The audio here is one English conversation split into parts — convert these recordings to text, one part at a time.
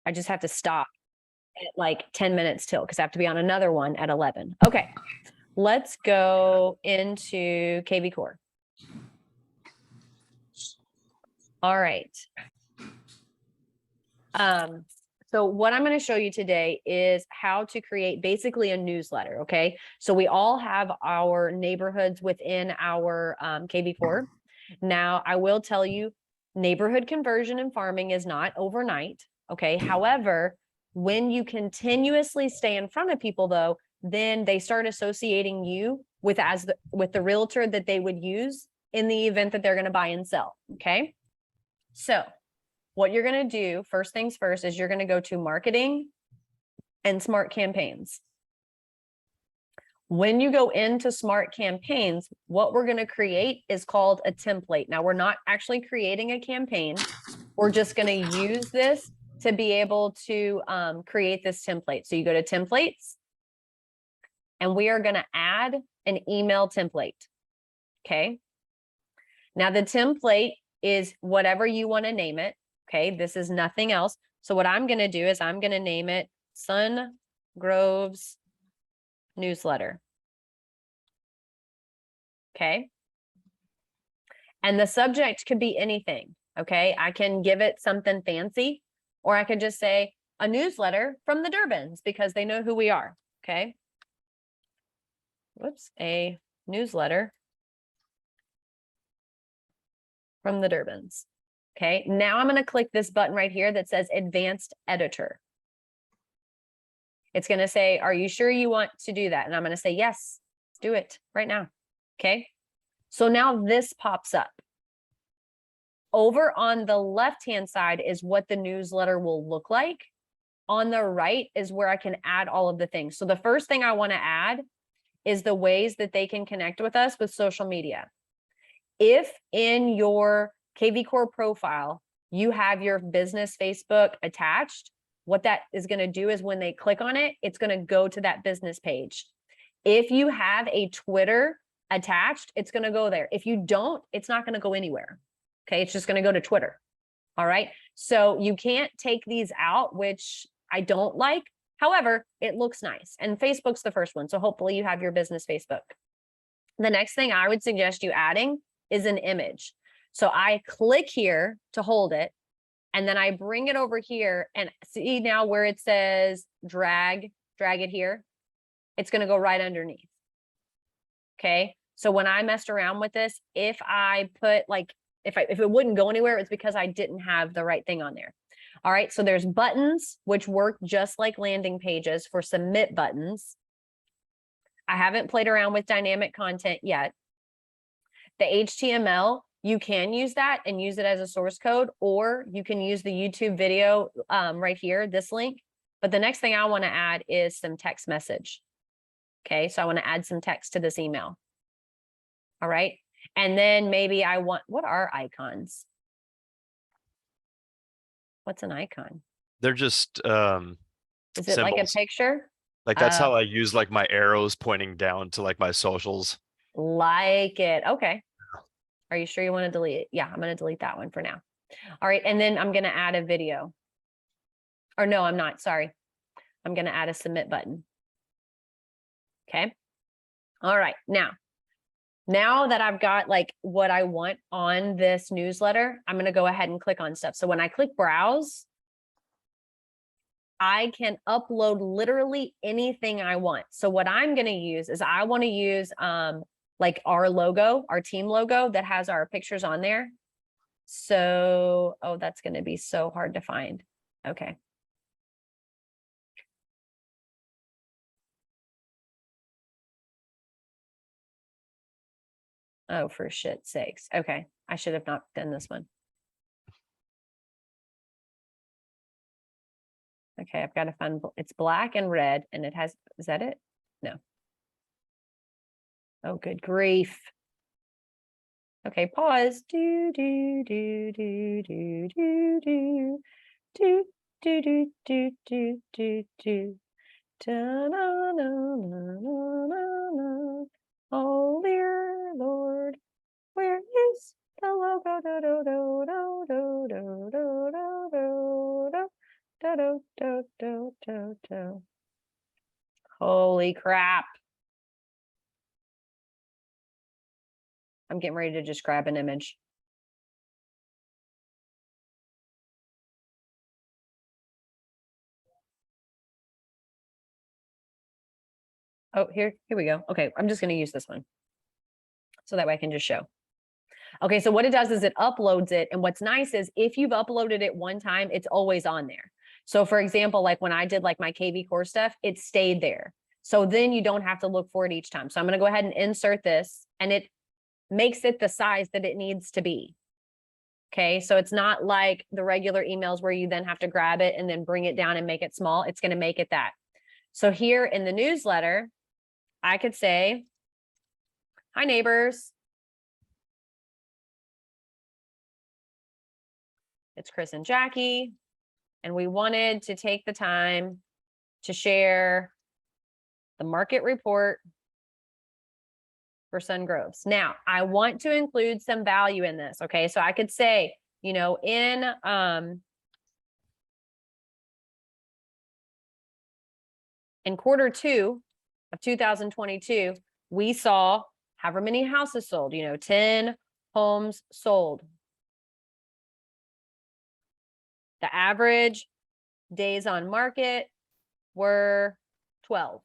I just have to stop at like 10 minutes till, because I have to be on another one at 11. Okay, let's go into KV Core. All right. So what I'm going to show you today is how to create basically a newsletter. Okay. So we all have our neighborhoods within our KV Core. Now I will tell you, neighborhood conversion in farming is not overnight. Okay. However, when you continuously stay in front of people though, then they start associating you with the realtor that they would use in the event that they're going to buy and sell. Okay. So what you're going to do, first things first, is you're going to go to marketing and smart campaigns. When you go into smart campaigns, what we're going to create is called a template. Now, we're not actually creating a campaign. We're just going to use this to be able to create this template. So you go to templates, and we are going to add an email template. Okay. Now, the template is whatever you want to name it. Okay, this is nothing else. So what I'm going to do is I'm going to name it Sun Groves Newsletter. Okay. And the subject could be anything. Okay, I can give it something fancy, or I could just say a newsletter from the Durbins because they know who we are. Okay. Whoops, a newsletter from the Durbins. Okay, now I'm going to click this button right here that says Advanced Editor. It's going to say, are you sure you want to do that? And I'm going to say, yes, do it right now. Okay, so now this pops up. Over on the left-hand side is what the newsletter will look like. On the right is where I can add all of the things. So the first thing I want to add is the ways that they can connect with us with social media. If in your KV Core profile, you have your business Facebook attached, what that is going to do is when they click on it, it's going to go to that business page. If you have a Twitter attached, it's going to go there. If you don't, it's not going to go anywhere. Okay. It's just going to go to Twitter. All right. So you can't take these out, which I don't like. However, it looks nice. And Facebook's the first one. So hopefully you have your business Facebook. The next thing I would suggest you adding is an image. So I click here to hold it, and then I bring it over here, and see now where it says drag it here, it's going to go right underneath. Okay. So when I messed around with this, if I put like, if it wouldn't go anywhere, it's because I didn't have the right thing on there. All right. So there's buttons, which work just like landing pages for submit buttons. I haven't played around with dynamic content yet. The HTML, you can use that and use it as a source code, or you can use the YouTube video right here, this link. But the next thing I want to add is some text message. Okay, so I want to add some text to this email. All right. And then maybe I want, what are icons? What's an icon? They're just is it symbols. Like a picture? Like that's how I use like my arrows pointing down to like my socials. Like it. Okay. Are you sure you want to delete it? Yeah, I'm going to delete that one for now. All right. And then I'm going to add a video. Or no, I'm not. Sorry. I'm going to add a submit button. Okay. All right. Now that I've got like what I want on this newsletter, I'm going to go ahead and click on stuff. So when I click browse, I can upload literally anything I want. So what I'm going to use is I want to use like our logo, our team logo that has our pictures on there. So, oh, that's going to be so hard to find. Okay. Oh, for shit's sakes. Okay. I should have not done this one. Okay. I've got to find, it's black and red and it has, is that it? No. Oh, good grief. Okay. Pause. Do, do, do, do, do, do, do, do, do, do, do, do, do, do. Da-na-na-na-na-na-na. Oh, dear Lord, where is the logo? Do, do, do, do, do, do, do, do, do, do. Holy crap. I'm getting ready to just grab an image. Oh, here we go. Okay, I'm just going to use this one. So that way I can just show. Okay, so what it does is it uploads it. And what's nice is if you've uploaded it one time, it's always on there. So for example, like when I did like my KV core stuff, it stayed there. So then you don't have to look for it each time. So I'm going to go ahead and insert this, and it makes it the size that it needs to be. Okay, so it's not like the regular emails where you then have to grab it and then bring it down and make it small. It's going to make it that. So here in the newsletter, I could say, hi neighbors. It's Chris and Jackie, and we wanted to take the time to share the market report for Sungroves. Now, I want to include some value in this, okay? So I could say, you know, in Q2 of 2022, we saw however many houses sold, you know, 10 homes sold. The average days on market were 12.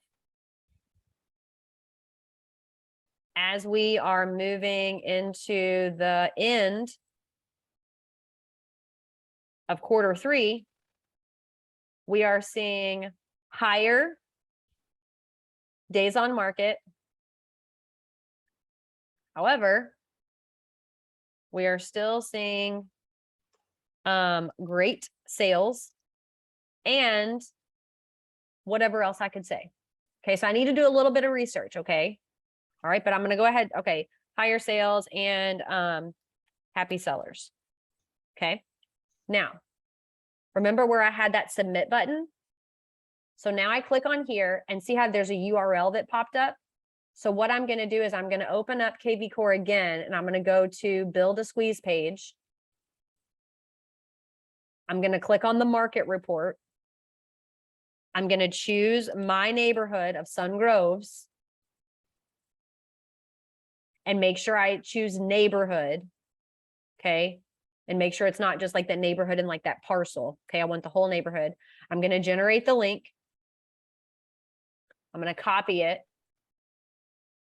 As we are moving into the end of Q3, we are seeing higher days on market. However, we are still seeing great sales and whatever else I could say. Okay, so I need to do a little bit of research, okay? All right, but I'm going to go ahead. Okay, higher sales and happy sellers. Okay, now remember where I had that submit button? So now I click on here and see how there's a URL that popped up. So what I'm going to do is I'm going to open up KV Core again, and I'm going to go to build a squeeze page. I'm going to click on the market report. I'm going to choose my neighborhood of Sungroves and make sure I choose neighborhood. Okay. And make sure it's not just like that neighborhood and like that parcel. Okay. I want the whole neighborhood. I'm going to generate the link. I'm going to copy it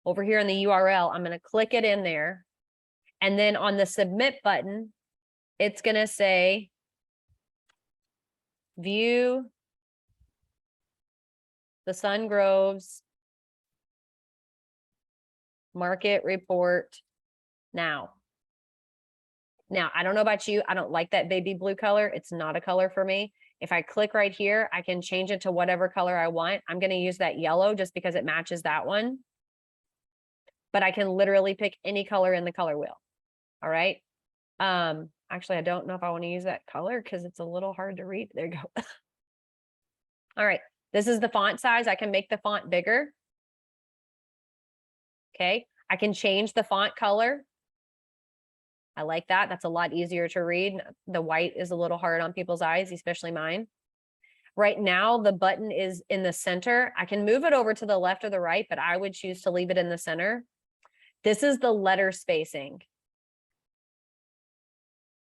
over here in the URL. I'm going to click it in there. And then on the submit button, it's going to say view the Sungroves market report now. Now, I don't know about you. I don't like that baby blue color. It's not a color for me. If I click right here, I can change it to whatever color I want. I'm going to use that yellow just because it matches that one. But I can literally pick any color in the color wheel. All right. Actually, I don't know if I want to use that color because it's a little hard to read. There you go. All right. This is the font size. I can make the font bigger. Okay. I can change the font color. I like that. That's a lot easier to read. The white is a little hard on people's eyes, especially mine. Right now, the button is in the center. I can move it over to the left or the right, but I would choose to leave it in the center. This is the letter spacing.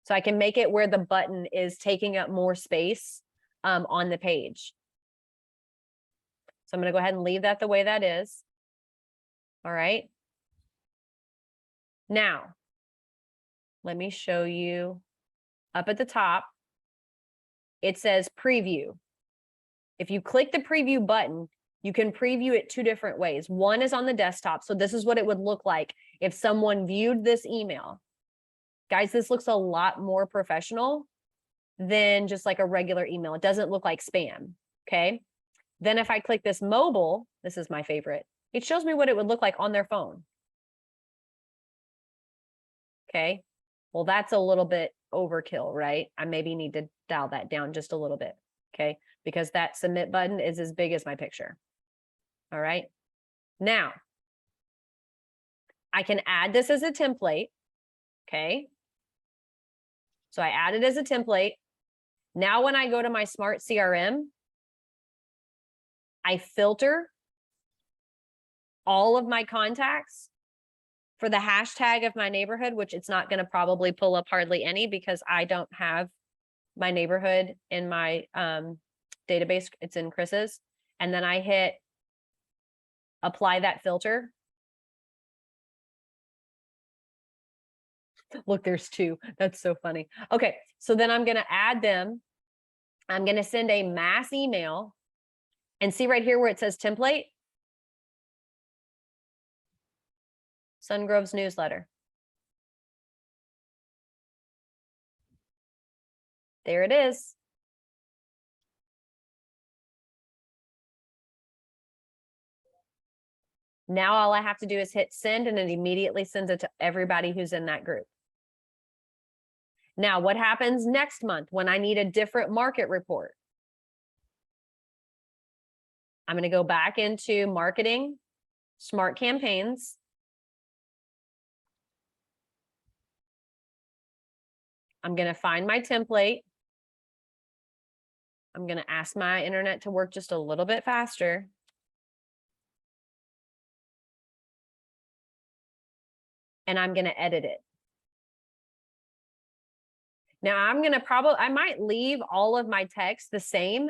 So I can make it where the button is taking up more space on the page. So I'm going to go ahead and leave that the way that is. All right. Now, let me show you up at the top. It says preview. If you click the preview button, you can preview it two different ways. One is on the desktop. So this is what it would look like if someone viewed this email. Guys, this looks a lot more professional than just like a regular email. It doesn't look like spam. Okay. Then if I click this mobile, this is my favorite. It shows me what it would look like on their phone. Okay. Well, that's a little bit overkill, right? I maybe need to dial that down just a little bit. Okay. Because that submit button is as big as my picture. All right. Now, I can add this as a template. Okay. So I add it as a template. Now, when I go to my smart CRM, I filter all of my contacts for the hashtag of my neighborhood, which it's not going to probably pull up hardly any because I don't have my neighborhood in my database. It's in Chris's. And then I hit apply that filter. Look, there's 2. That's so funny. Okay, so then I'm going to add them. I'm going to send a mass email and see right here where it says template. Sungrove's newsletter. There it is. Now all I have to do is hit send and it immediately sends it to everybody who's in that group. Now, what happens next month when I need a different market report? I'm going to go back into marketing, smart campaigns. I'm going to find my template. I'm going to ask my internet to work just a little bit faster. And I'm going to edit it. Now I'm going to I might leave all of my text the same,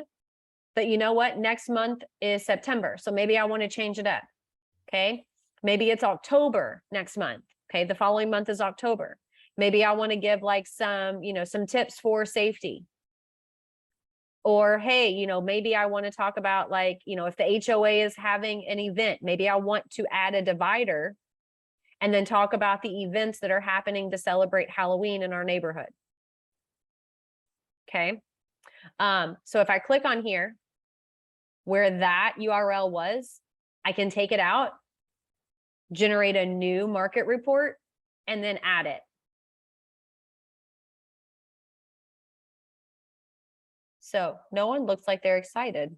but you know what? Next month is September. So maybe I want to change it up. Okay. Maybe it's October next month. Okay. The following month is October. Maybe I want to give like some, some tips for safety. Or, hey, maybe I want to talk about like, if the HOA is having an event, maybe I want to add a divider and then talk about the events that are happening to celebrate Halloween in our neighborhood. Okay. So if I click on here where that URL was, I can take it out, generate a new market report, and then add it. So no one looks like they're excited.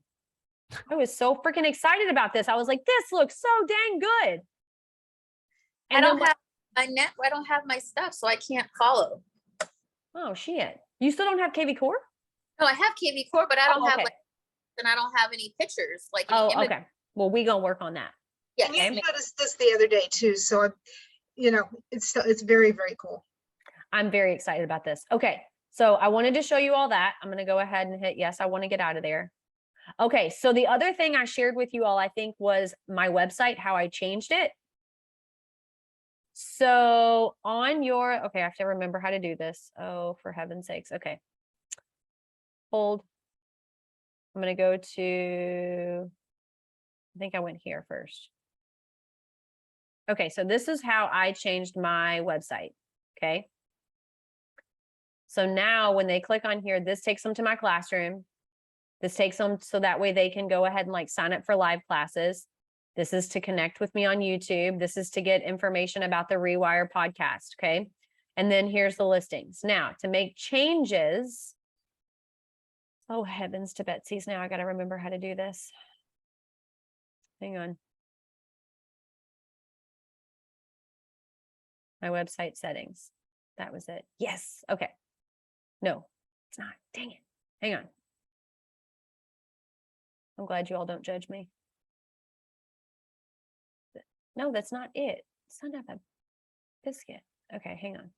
I was so freaking excited about this. I was like, this looks so dang good. And I don't have I don't have my stuff, so I can't follow. Oh shit. You still don't have KV Core? No, I have KV Core, but I don't have okay. and I don't have any pictures. Like any Oh, okay. Well, we gonna work on that. Yes. And you noticed this the other day too, so it's very, very cool. I'm very excited about this. Okay, so I wanted to show you all that. I'm gonna go ahead and hit yes, I want to get out of there. Okay, so the other thing I shared with you all, I think, was my website, how I changed it. So on your, okay, I have to remember how to do this. Oh, for heaven's sakes. Okay. Hold. I'm going to go to, I think I went here first. Okay, so this is how I changed my website. Okay. So now when they click on here, this takes them to my classroom. This takes them so that way they can go ahead and like sign up for live classes. This is to connect with me on YouTube. This is to get information about the Rewire podcast. Okay. And then here's the listings. Now to make changes. Oh, heavens to Betsy's. Now I got to remember how to do this. Hang on. My website settings. That was it. Yes. Okay. No, it's not. Dang it. Hang on. I'm glad you all don't judge me. No, that's not it. Son of a biscuit. Okay, hang on.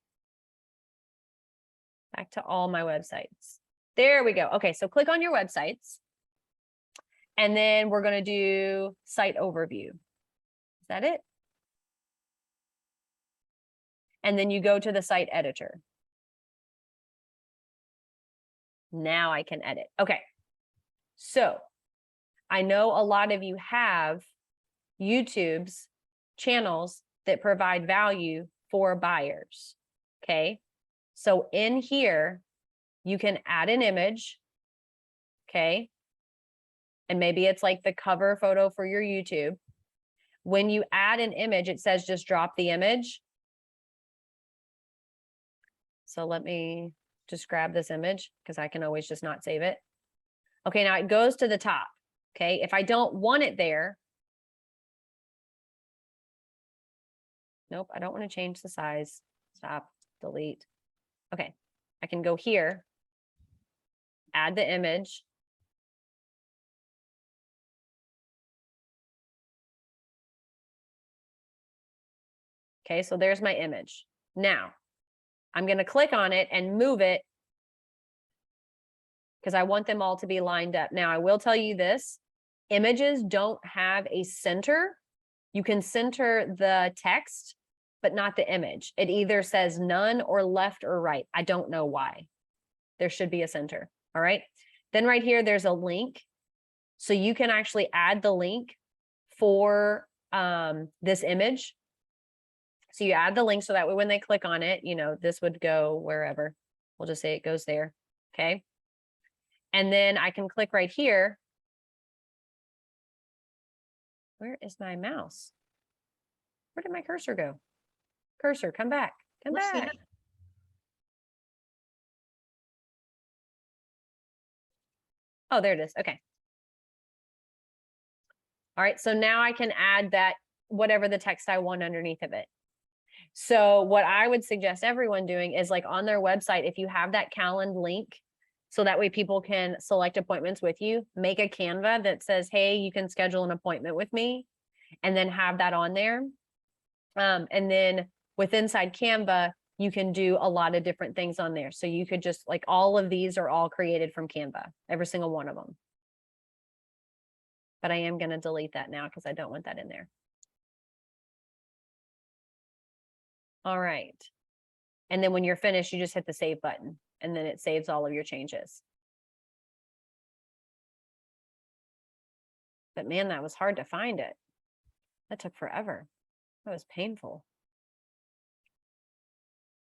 Back to all my websites. There we go. Okay, so click on your websites. And then we're going to do site overview. Is that it? And then you go to the site editor. Now I can edit. Okay. So I know a lot of you have YouTube's channels that provide value for buyers. Okay. So in here, you can add an image. Okay. And maybe it's like the cover photo for your YouTube. When you add an image, it says just drop the image. So let me just grab this image because I can always just not save it. Okay, now it goes to the top. Okay, if I don't want it there, nope, I don't want to change the size. Stop, delete. Okay, I can go here add the image. Okay, so there's my image. Now, I'm going to click on it and move it because I want them all to be lined up. Now, I will tell you this, images don't have a center. You can center the text, but not the image. It either says none or left or right. I don't know why. There should be a center. All right. Then right here, there's a link. So you can actually add the link for this image. So you add the link so that way when they click on it, you know, this would go wherever. We'll just say it goes there. Okay. And then I can click right here. Where is my mouse? Where did my cursor go? Cursor, come back. Come What's back. that? Oh, there it is. Okay. All right. So now I can add that whatever the text I want underneath of it. So what I would suggest everyone doing is like on their website, if you have that calendar link, so that way people can select appointments with you, make a Canva that says, hey, you can schedule an appointment with me, and then have that on there. And then with inside Canva, you can do a lot of different things on there. So you could just like all of these are all created from Canva, every single one of them. But I am going to delete that now because I don't want that in there. All right. And then when you're finished, you just hit the save button and then it saves all of your changes. But man, that was hard to find it. That took forever. That was painful.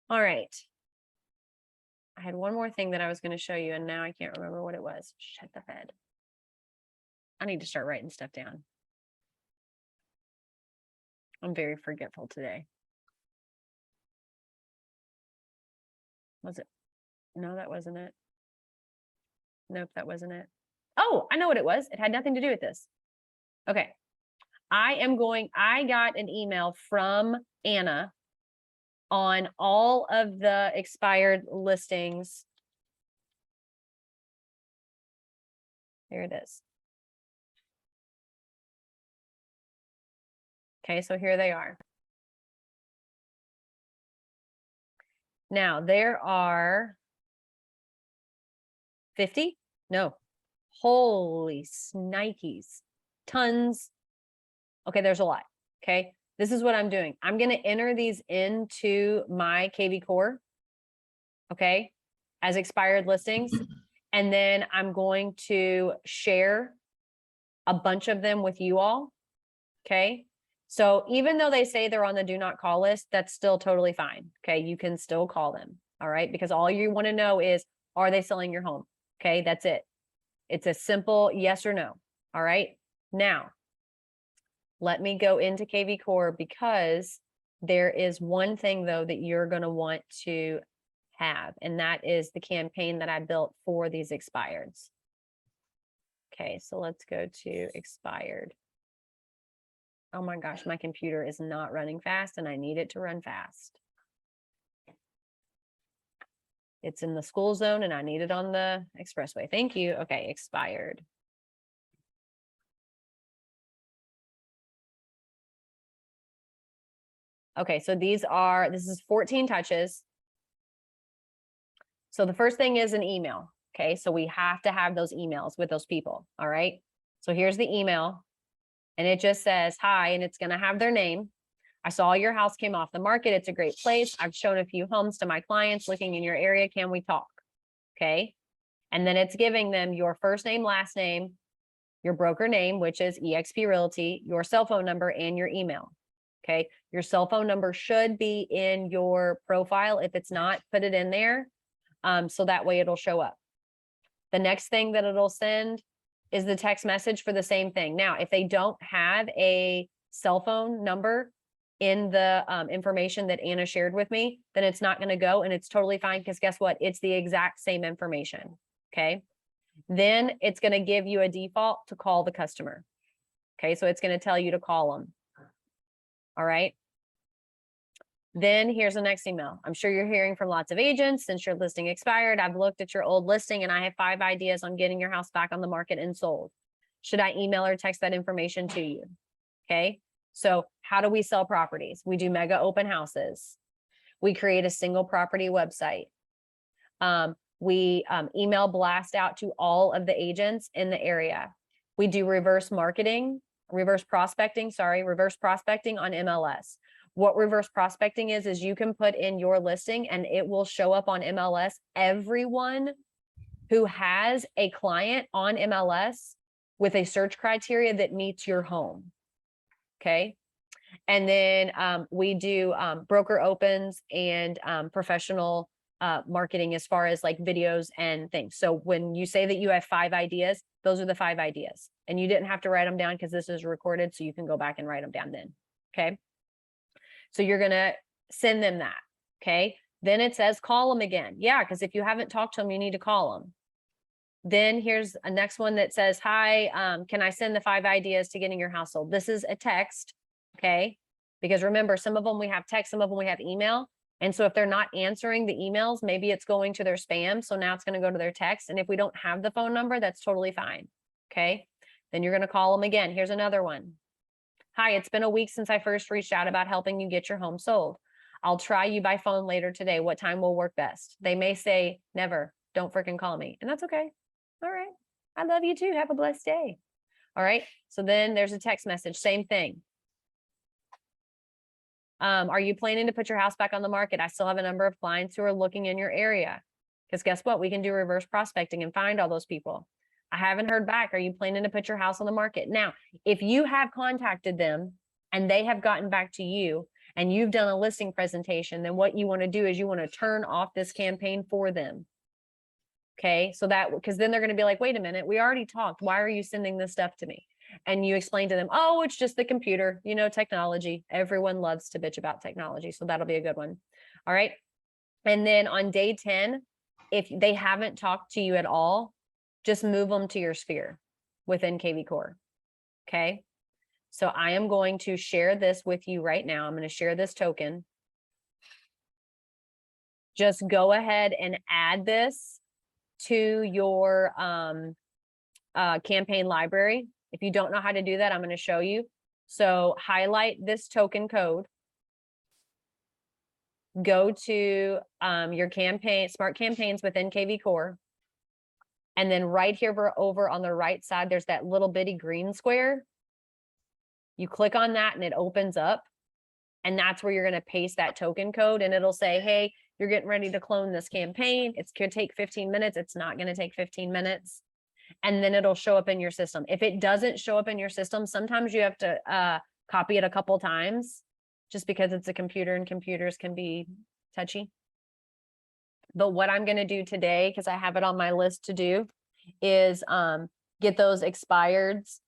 All right. I had one more thing that I was going to show you and now I can't remember what it was. Shut the bed. I need to start writing stuff down. I'm very forgetful today. Was it? No, that wasn't it. Nope, that wasn't it. Oh, I know what it was. It had nothing to do with this. Okay. I got an email from Anna on all of the expired listings. Here it is. Okay, so here they are. Now there are 50? No. Holy snikes. Tons. Okay, there's a lot. Okay, this is what I'm doing. I'm going to enter these into my KV Core. Okay, as expired listings. And then I'm going to share a bunch of them with you all. Okay. So even though they say they're on the do not call list, that's still totally fine. Okay. You can still call them. All right. Because all you want to know is, are they selling your home? Okay. That's it. It's a simple yes or no. All right. Now, let me go into KV Core because there is one thing though that you're going to want to have, and that is the campaign that I built for these expireds. Okay. So let's go to expired. Oh my gosh, my computer is not running fast and I need it to run fast. It's in the school zone and I need it on the expressway. Thank you. Okay, expired. Okay, so this is 14 touches. So the first thing is an email. Okay, so we have to have those emails with those people. All right, so here's the email. And it just says, hi, and it's going to have their name. I saw your house came off the market. It's a great place. I've shown a few homes to my clients looking in your area. Can we talk? Okay. And then it's giving them your first name, last name, your broker name, which is eXp Realty, your cell phone number, and your email. Okay. Your cell phone number should be in your profile. If it's not, put it in there. So that way it'll show up. The next thing that it'll send is the text message for the same thing. Now, if they don't have a cell phone number in the information that Anna shared with me, then it's not going to go, and it's totally fine because guess what? It's the exact same information. Okay. Then it's going to give you a default to call the customer. Okay. So it's going to tell you to call them. All right. Then here's the next email. I'm sure you're hearing from lots of agents since your listing expired. I've looked at your old listing and I have 5 ideas on getting your house back on the market and sold. Should I email or text that information to you? Okay. So how do we sell properties? We do mega open houses. We create a single property website. We email blast out to all of the agents in the area. We do reverse prospecting on MLS. What reverse prospecting is you can put in your listing and it will show up on MLS. Everyone who has a client on MLS with a search criteria that meets your home. Okay. And then we do broker opens and professional marketing as far as like videos and things. So when you say that you have 5 ideas, those are the 5 ideas. And you didn't have to write them down because this is recorded. So you can go back and write them down then. Okay. So you're going to send them that. Okay. Then it says call them again. Yeah. Because if you haven't talked to them, you need to call them. Then here's a next one that says, hi, can I send the 5 ideas to getting your house sold? This is a text. Okay. Because remember, some of them we have text, some of them we have email. And so if they're not answering the emails, maybe it's going to their spam. So now it's going to go to their text. And if we don't have the phone number, that's totally fine. Okay. Then you're going to call them again. Here's another one. Hi, it's been a week since I first reached out about helping you get your home sold. I'll try you by phone later today. What time will work best? They may say never, don't freaking call me. And that's okay. All right. I love you too. Have a blessed day. All right. So then there's a text message. Same thing. Are you planning to put your house back on the market? I still have a number of clients who are looking in your area. Because guess what? We can do reverse prospecting and find all those people. I haven't heard back. Are you planning to put your house on the market? Now, if you have contacted them and they have gotten back to you and you've done a listing presentation, then what you want to do is you want to turn off this campaign for them. Okay. So that, because then they're going to be like, wait a minute, we already talked. Why are you sending this stuff to me? And you explain to them, oh, it's just the computer, you know, technology. Everyone loves to bitch about technology. So that'll be a good one. All right. And then on day 10, if they haven't talked to you at all, just move them to your sphere within KV Core. Okay. So I am going to share this with you right now. I'm going to share this token. Just go ahead and add this to your campaign library. If you don't know how to do that, I'm going to show you. So highlight this token code. Go to your campaign, Smart Campaigns within KV Core. And then right here over on the right side, there's that little bitty green square. You click on that and it opens up. And that's where you're going to paste that token code. And it'll say, hey, you're getting ready to clone this campaign. It's going to take 15 minutes. It's not going to take 15 minutes. And then it'll show up in your system. If it doesn't show up in your system, sometimes you have to copy it a couple times just because it's a computer and computers can be touchy. But what I'm going to do today, because I have it on my list to do, is get those expireds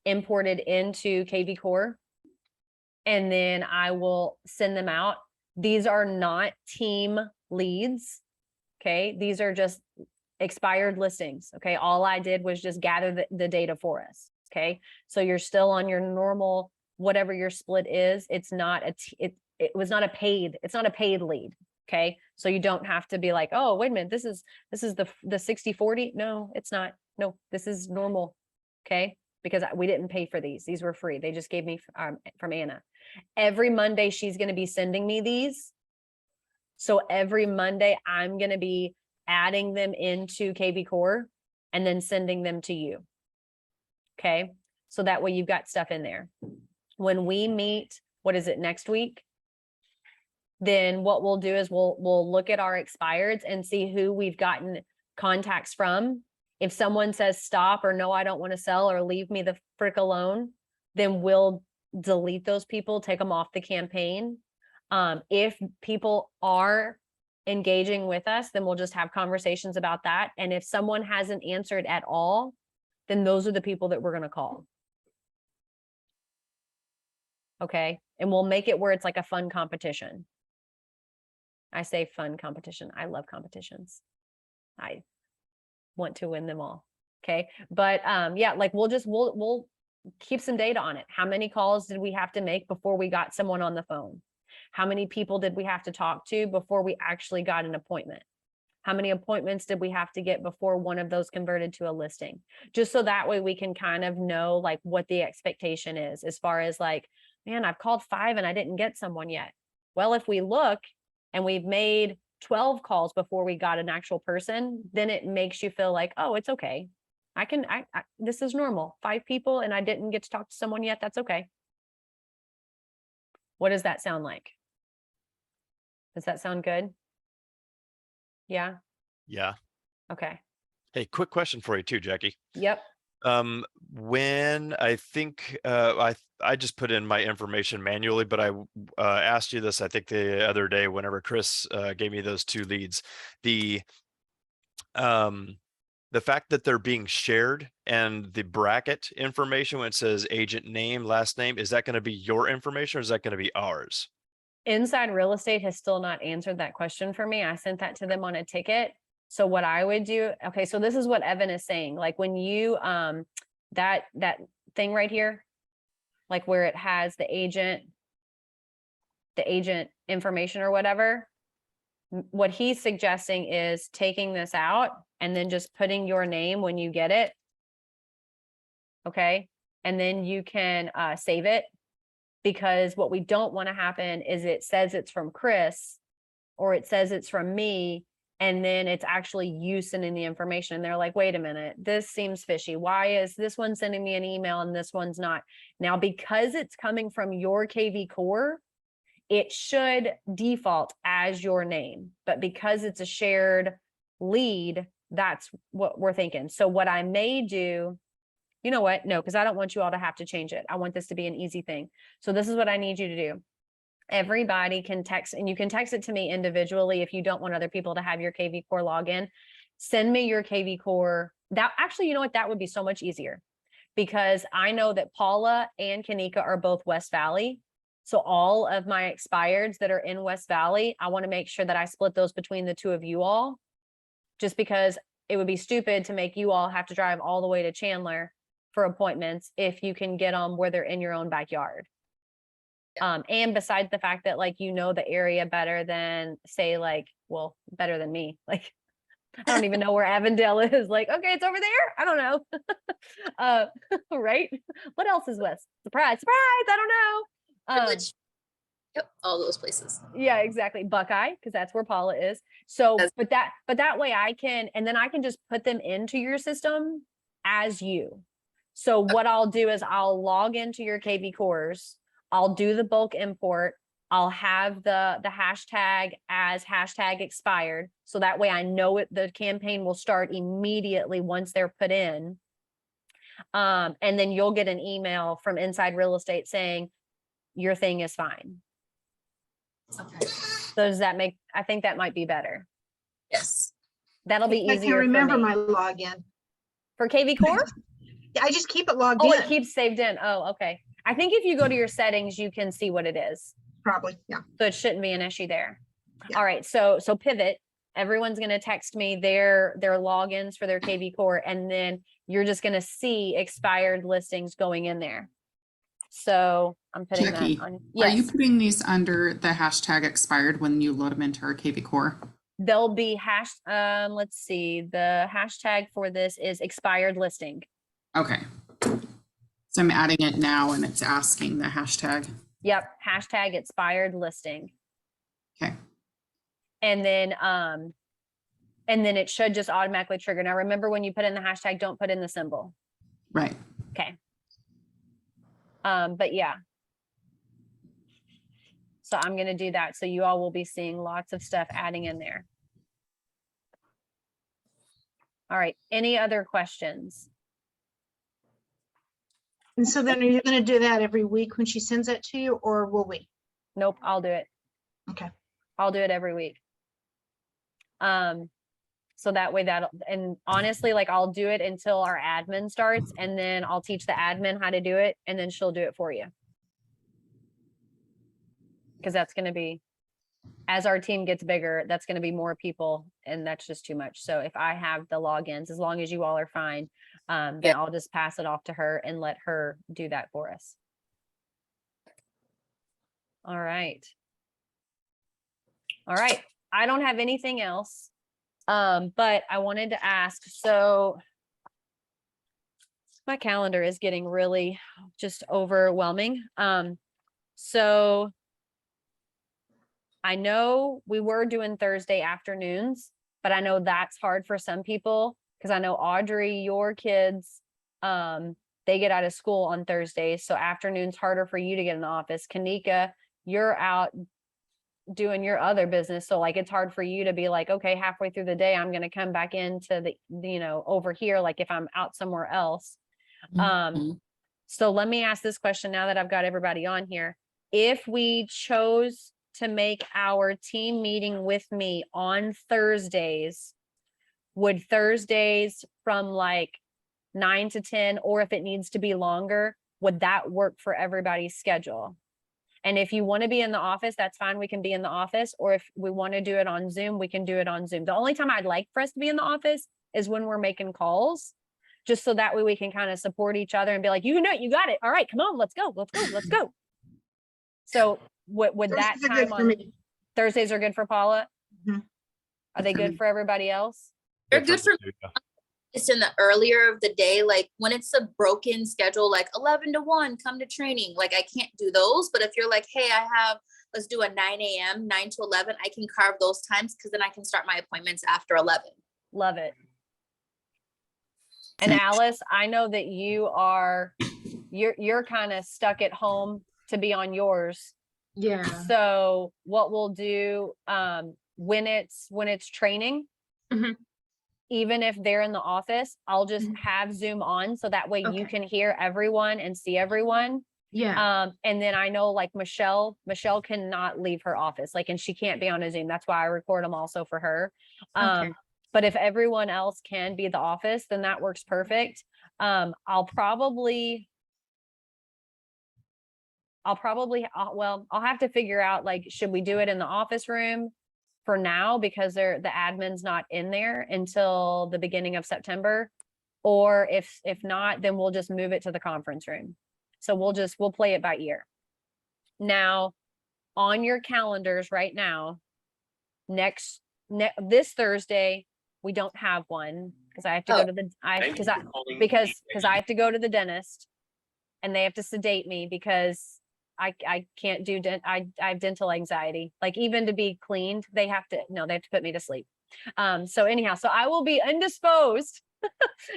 imported into KV Core. And then I will send them out. These are not team leads. Okay. These are just expired listings. Okay. All I did was just gather the data for us. Okay. So you're still on your normal, whatever your split is. It's not it's not a paid lead. Okay. So you don't have to be like, oh, wait a minute. This is the 60-40. No, it's not. No, this is normal. Okay. Because we didn't pay for these. These were free. They just gave me from Anna. Every Monday, she's going to be sending me these. So every Monday, I'm going to be adding them into KV Core and then sending them to you. Okay. So that way you've got stuff in there. When we meet, what is it, next week? Then what we'll do is we'll look at our expireds and see who we've gotten contacts from. If someone says stop or no, I don't want to sell or leave me the frick alone, then we'll delete those people, take them off the campaign. If people are engaging with us, then we'll just have conversations about that. And if someone hasn't answered at all, then those are the people that we're going to call. Okay. And we'll make it where it's like a fun competition. I say fun competition. I love competitions. I want to win them all. Okay. But yeah, like we'll keep some data on it. How many calls did we have to make before we got someone on the phone? How many people did we have to talk to before we actually got an appointment? How many appointments did we have to get before one of those converted to a listing? Just so that way we can kind of know like what the expectation is as far as like, man, I've called 5 and I didn't get someone yet. Well, if we look and we've made 12 calls before we got an actual person, then it makes you feel like, oh, it's okay. This is normal. 5 people and I didn't get to talk to someone yet. That's okay. What does that sound like? Does that sound good? Yeah. Yeah. Okay. Hey, quick question for you too, Jackie. Yep. When I think I just put in my information manually, but I asked you this, I think the other day, whenever Chris gave me those 2 leads, the fact that they're being shared and the bracket information when it says agent name, last name, is that going to be your information or is that going to be ours? Inside Real Estate has still not answered that question for me. I sent that to them on a ticket. So what I would do, okay, so this is what Evan is saying. Like when you, that thing right here, like where it has the agent information or whatever, what he's suggesting is taking this out and then just putting your name when you get it. Okay. And then you can save it, because what we don't want to happen is it says it's from Chris or it says it's from me, and then it's actually you sending the information. And they're like, wait a minute, this seems fishy. Why is this one sending me an email and this one's not? Now, because it's coming from your KV Core, it should default as your name, but because it's a shared lead, that's what we're thinking. So what I may do, you know what? No, because I don't want you all to have to change it. I want this to be an easy thing. So this is what I need you to do. Everybody can text, and you can text it to me individually if you don't want other people to have your KV Core login. Send me your KV Core. That actually, you know what? That would be so much easier, because I know that Paula and Kanika are both West Valley. So all of my expireds that are in West Valley, I want to make sure that I split those between the 2 of you all, just because it would be stupid to make you all have to drive all the way to Chandler for appointments if you can get them where they're in your own backyard. And besides the fact that like, you know, the area better than say like, well, better than me. Like, I don't even know where Avondale is. Like, okay, it's over there. I don't know. Right. What else is West? Surprise, surprise. I don't know. Village. Yep, all those places. Yeah, exactly. Buckeye, because that's where Paula is. So, That's- but that way I can, and then I can just put them into your system as you. So what I'll do is I'll log into your KV Cores. I'll do the bulk import. I'll have the hashtag as hashtag expired. So that way I know it, the campaign will start immediately once they're put in. And then you'll get an email from Inside Real Estate saying your thing is fine. Okay. So does that make, I think that might be better. Yes. That'll be I easier can't remember for me. my login. For KV Core? Yeah, I just keep it logged Oh, in, it keeps saved in. Oh, okay. I think if you go to your settings, you can see what it is. probably, yeah. So it shouldn't be an issue there. Yeah. All right. So Pivot, everyone's going to text me their logins for their KV Core, and then you're just going to see expired listings going in there. So I'm putting Jackie, that on. Are you Yes, putting these under the hashtag expired when you load them into our KV Core? they'll be let's see. The hashtag for this is expired listing. Okay. So I'm adding it now and it's asking the hashtag. Yep. Hashtag expired listing. Okay. And then it should just automatically trigger. Now, remember when you put in the hashtag, don't put in the symbol. Right. Okay. But yeah. So I'm going to do that. So you all will be seeing lots of stuff adding in there. All right. Any other questions? And so then are you going to do that every week when she sends that to you, or will we? Nope. I'll do it. Okay. I'll do it every week. So that way and honestly, like I'll do it until our admin starts, and then I'll teach the admin how to do it, and then she'll do it for you. Because that's going to be, as our team gets bigger, that's going to be more people, and that's just too much. So if I have the logins, as long as you all are fine, then Yeah. I'll just pass it off to her and let her do that for us. All right. All right, I don't have anything else. But I wanted to ask, so my calendar is getting really just overwhelming. So I know we were doing Thursday afternoons, but I know that's hard for some people because I know Audrey, your kids, they get out of school on Thursdays, so afternoons harder for you to get in the office. Kanika, you're out doing your other business, so like it's hard for you to be like, okay, halfway through the day, I'm gonna come back into the, over here, like if I'm out somewhere else. Mhm. So let me ask this question now that I've got everybody on here. If we chose to make our team meeting with me on Thursdays, would Thursdays from like 9 to 10, or if it needs to be longer, would that work for everybody's schedule? And if you want to be in the office, that's fine. We can be in the office. Or if we want to do it on Zoom, we can do it on Zoom. The only time I'd like for us to be in the office is when we're making calls, just so that way we can kind of support each other and be like, you got it. All right, come on, let's go, let's go, let's go. So would that Thursdays are good time for on me. Thursdays are good for Paula? Mhm. Are they good for everybody else? They're good for me too. It's in the earlier of the day, like when it's a broken schedule, like 11 to 1, come to training. Like I can't do those. But if you're like, hey, let's do a 9 a.m., 9 to 11, I can carve those times because then I can start my appointments after 11. Love it. And Alice, I know that you're kind of stuck at home to be on yours. Yeah. So what we'll do, when it's training, Mhm. even if they're in the office, I'll just Mhm. have Zoom on so that way you Okay. can hear everyone and see everyone. Yeah. And then I know like Michelle cannot leave her office, like, and she can't be on a Zoom. That's why I record them also for her. Okay. But if everyone else can be the office, then that works perfect. I'll have to figure out, like, should we do it in the office room for now because the admin's not in there until the beginning of September? Or if not, then we'll just move it to the conference room. So we'll play it by ear. Now, on your calendars right now, this Thursday, we don't have one because I have to go to the, because I have to go to the dentist and they have to sedate me because I can't do I have dental anxiety. Like even to be cleaned, they have to put me to sleep. So anyhow, so I will be indisposed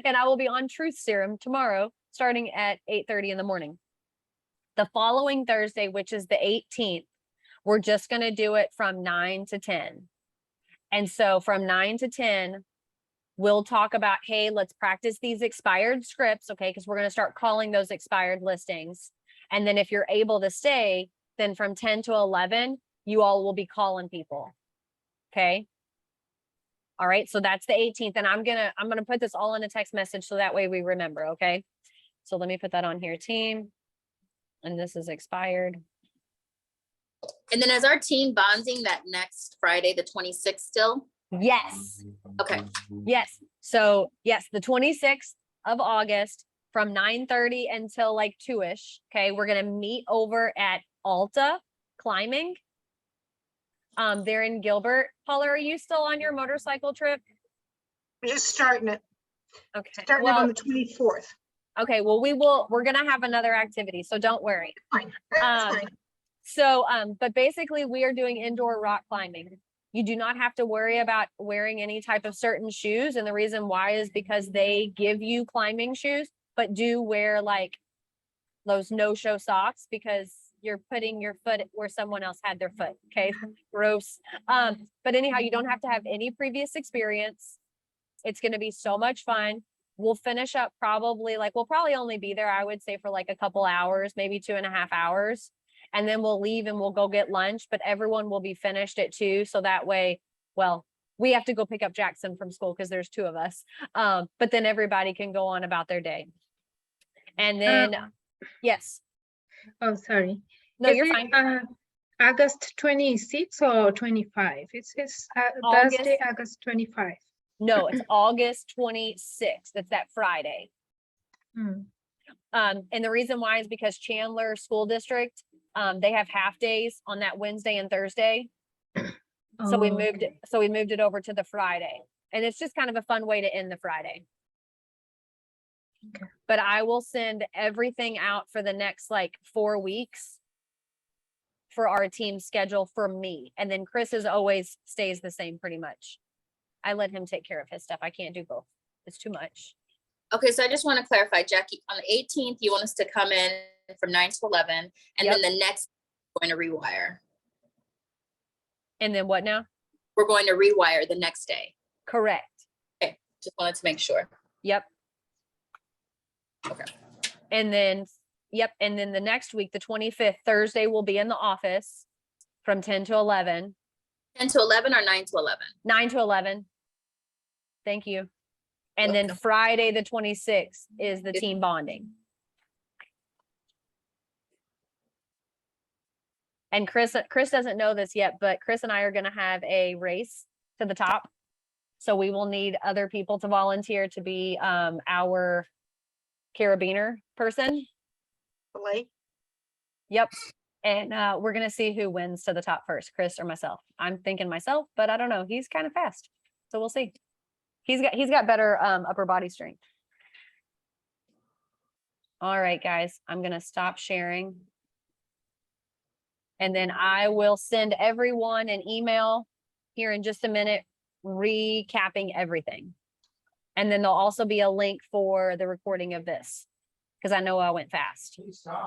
and I will be on truth serum tomorrow, starting at 8:30 in the morning. The following Thursday, which is the 18th, we're just going to do it from 9 to 10. And so from 9 to 10, we'll talk about, hey, let's practice these expired scripts, okay? Because we're going to start calling those expired listings. And then if you're able to stay, then from 10 to 11, you all will be calling people, okay? All right, so that's the 18th, and I'm gonna put this all in a text message so that way we remember, okay? So let me put that on here, team. And this is expired. And then is our team bonding that next Friday, the 26th still? Yes. Okay. Yes. So yes, the 26th of August from 9:30 until like 2-ish. Okay. We're going to meet over at Alta Climbing. They're in Gilbert. Paula, are you still on your motorcycle trip? We're just starting it. Okay. Starting it on the 24th. Okay. Well, we're going to have another activity. So don't worry. Fine. That's Um, fine. So, but basically we are doing indoor rock climbing. You do not have to worry about wearing any type of certain shoes. And the reason why is because they give you climbing shoes, but do wear like those no-show socks because you're putting your foot where someone else had their foot. Okay. Gross. But anyhow, you don't have to have any previous experience. It's going to be so much fun. We'll finish up we'll probably only be there, I would say, for like a couple hours, maybe 2.5 hours. And then we'll leave and we'll go get lunch, but everyone will be finished at 2. So that way, well, we have to go pick up Jackson from school because there's 2 of us. But then everybody can go on about their day. And then, yes, Oh, sorry. no, Is you're it, fine. August 26 or 25? It's August. Thursday, August 25. No, it's August 26th. It's that Friday. Hmm. And the reason why is because Chandler School District, they have half days on that Wednesday and Thursday. So we Oh, moved it, so we moved it over to the Friday. And it's just kind of a fun way to end the Friday. Okay. But I will send everything out for the next like 4 weeks for our team schedule for me. And then Chris is always stays the same pretty much. I let him take care of his stuff. I can't do both. It's too much. Okay, so I just want to clarify, Jackie, on the 18th, you want us to come in from 9 to 11, and then the next, we're going to rewire. And then what now? We're going to rewire the next day. Correct. Okay, just wanted to make sure. Yep. Okay. And then, yep, and then the next week, the 25th, Thursday, we'll be in the office from 10 to 11, 10 to 11 or 9 to 11? 9 to 11. Thank you. And then Welcome. Friday, the 26th is the team bonding. And Chris doesn't know this yet, but Chris and I are gonna have a race to the top. So we will need other people to volunteer to be our carabiner person. Belay. Yep. And we're gonna see who wins to the top first, Chris or myself. I'm thinking myself, but I don't know. He's kind of fast. So we'll see. He's got better upper body strength. All right, guys, I'm gonna stop sharing. And then I will send everyone an email here in just a minute, recapping everything. And then there'll also be a link for the recording of this, because I know I went fast.